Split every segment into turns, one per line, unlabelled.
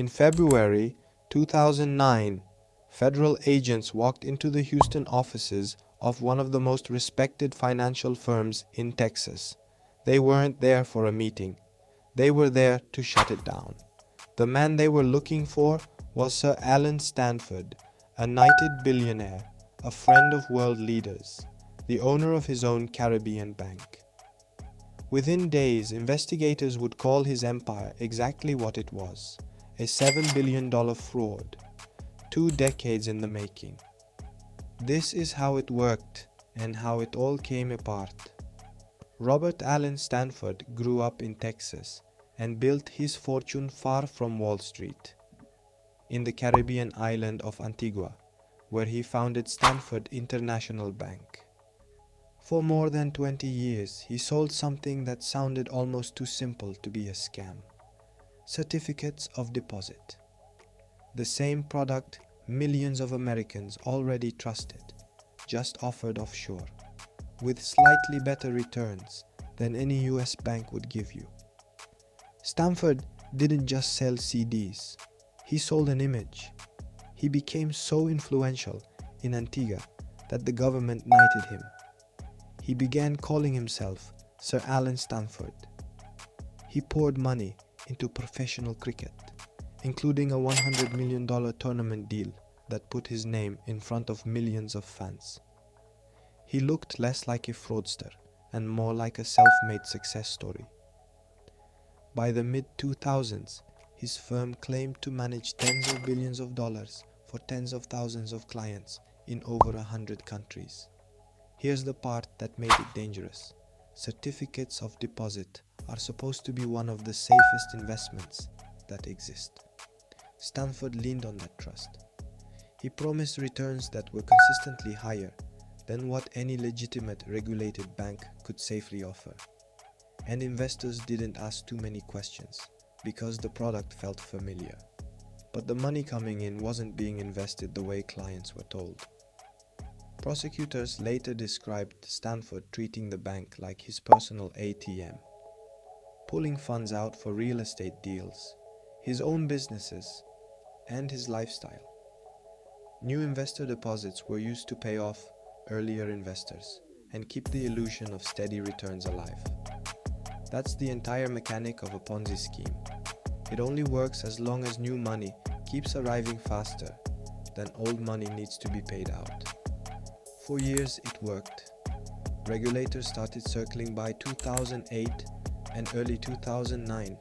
In February 2009, federal agents walked into the Houston offices of one of the most respected financial firms in Texas. They weren't there for a meeting. They were there to shut it down. The man they were looking for was Sir Alan Stanford, a knighted billionaire, a friend of world leaders, the owner of his own Caribbean bank. Within days, investigators would call his empire exactly what it was: a $7 billion fraud, 2 decades in the making. This is how it worked and how it all came apart. Robert Allen Stanford grew up in Texas and built his fortune far from Wall Street, in the Caribbean island of Antigua, where he founded Stanford International Bank. For more than 20 years, he sold something that sounded almost too simple to be a scam: certificates of deposit. The same product millions of Americans already trusted, just offered offshore, with slightly better returns than any US bank would give you. Stanford didn't just sell CDs, he sold an image. He became so influential in Antigua that the government knighted him. He began calling himself Sir Alan Stanford. He poured money into professional cricket, including a $100 million tournament deal that put his name in front of millions of fans. He looked less like a fraudster and more like a self-made success story. By the mid-2000s, his firm claimed to manage tens of billions of dollars for tens of thousands of clients in over 100 countries. Here's the part that made it dangerous. Certificates of deposit are supposed to be one of the safest investments that exist. Stanford leaned on that trust. He promised returns that were consistently higher than what any legitimate regulated bank could safely offer. And investors didn't ask too many questions because the product felt familiar. But the money coming in wasn't being invested the way clients were told. Prosecutors later described Stanford treating the bank like his personal ATM, pulling funds out for real estate deals, his own businesses, and his lifestyle. New investor deposits were used to pay off earlier investors and keep the illusion of steady returns alive. That's the entire mechanic of a Ponzi scheme. It only works as long as new money keeps arriving faster than old money needs to be paid out. For years it worked. Regulators started circling by 2008 and early 2009,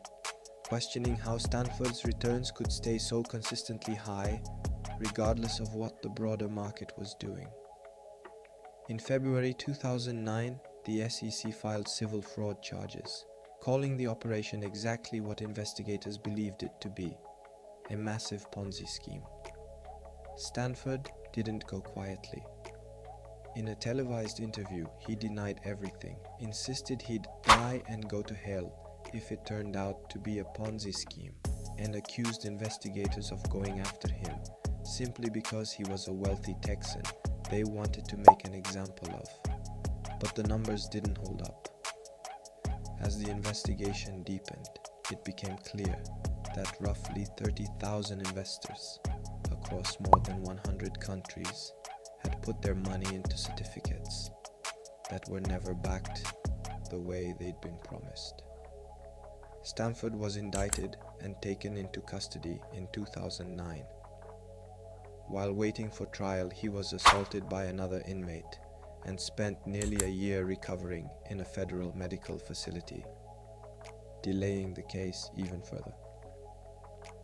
questioning how Stanford's returns could stay so consistently high regardless of what the broader market was doing. In February 2009, the SEC filed civil fraud charges, calling the operation exactly what investigators believed it to be: a massive Ponzi scheme. Stanford didn't go quietly. In a televised interview, he denied everything, insisted he'd die and go to hell if it turned out to be a Ponzi scheme, and accused investigators of going after him simply because he was a wealthy Texan they wanted to make an example of. But the numbers didn't hold up. As the investigation deepened, it became clear that roughly 30,000 investors across more than 100 countries had put their money into certificates that were never backed the way they'd been promised. Stanford was indicted and taken into custody in 2009. While waiting for trial, he was assaulted by another inmate and spent nearly a year recovering in a federal medical facility, delaying the case even further.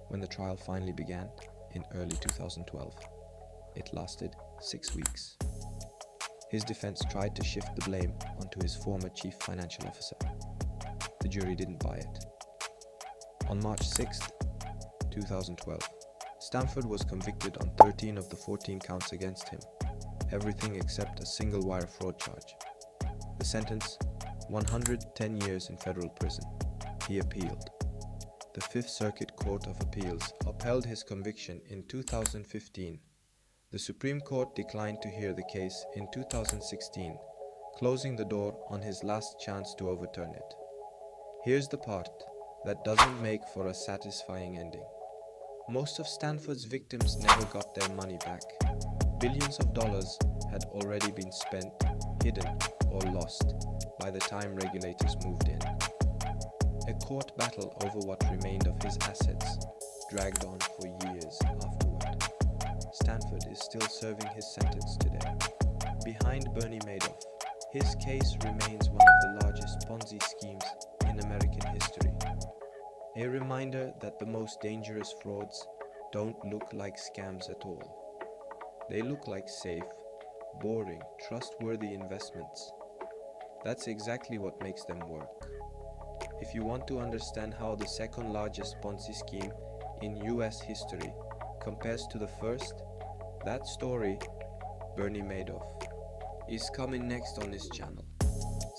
When the trial finally began in early 2012, it lasted 6 weeks. His defense tried to shift the blame onto his former chief financial officer. The jury didn't buy it. On March 6, 2012, Stanford was convicted on 13 of the 14 counts against him, everything except a single wire fraud charge. The sentence: 110 years in federal prison. He appealed. The Fifth Circuit Court of Appeals upheld his conviction in 2015. The Supreme Court declined to hear the case in 2016, closing the door on his last chance to overturn it. Here's the part that doesn't make for a satisfying ending. Most of Stanford's victims never got their money back. Billions of dollars had already been spent, hidden, or lost by the time regulators moved in. A court battle over what remained of his assets dragged on for years afterward. Stanford is still serving his sentence today. Behind Bernie Madoff, his case remains one of the largest Ponzi schemes in American history. A reminder that the most dangerous frauds don't look like scams at all. They look like safe, boring, trustworthy investments. That's exactly what makes them work. If you want to understand how the second largest Ponzi scheme in US history compares to the first, that story, Bernie Madoff, is coming next on this channel.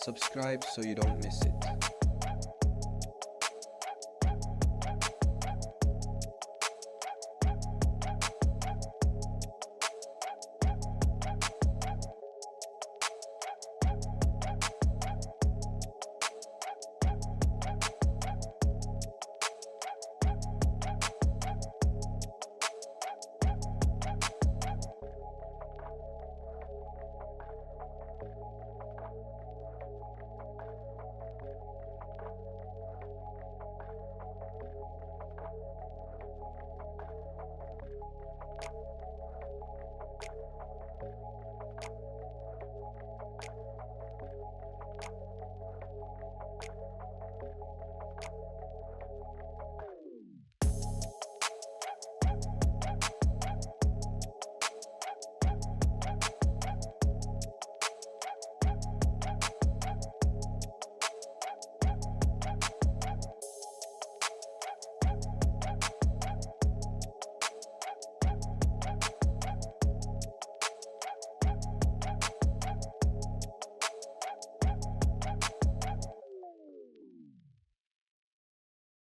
Subscribe so you don't miss it.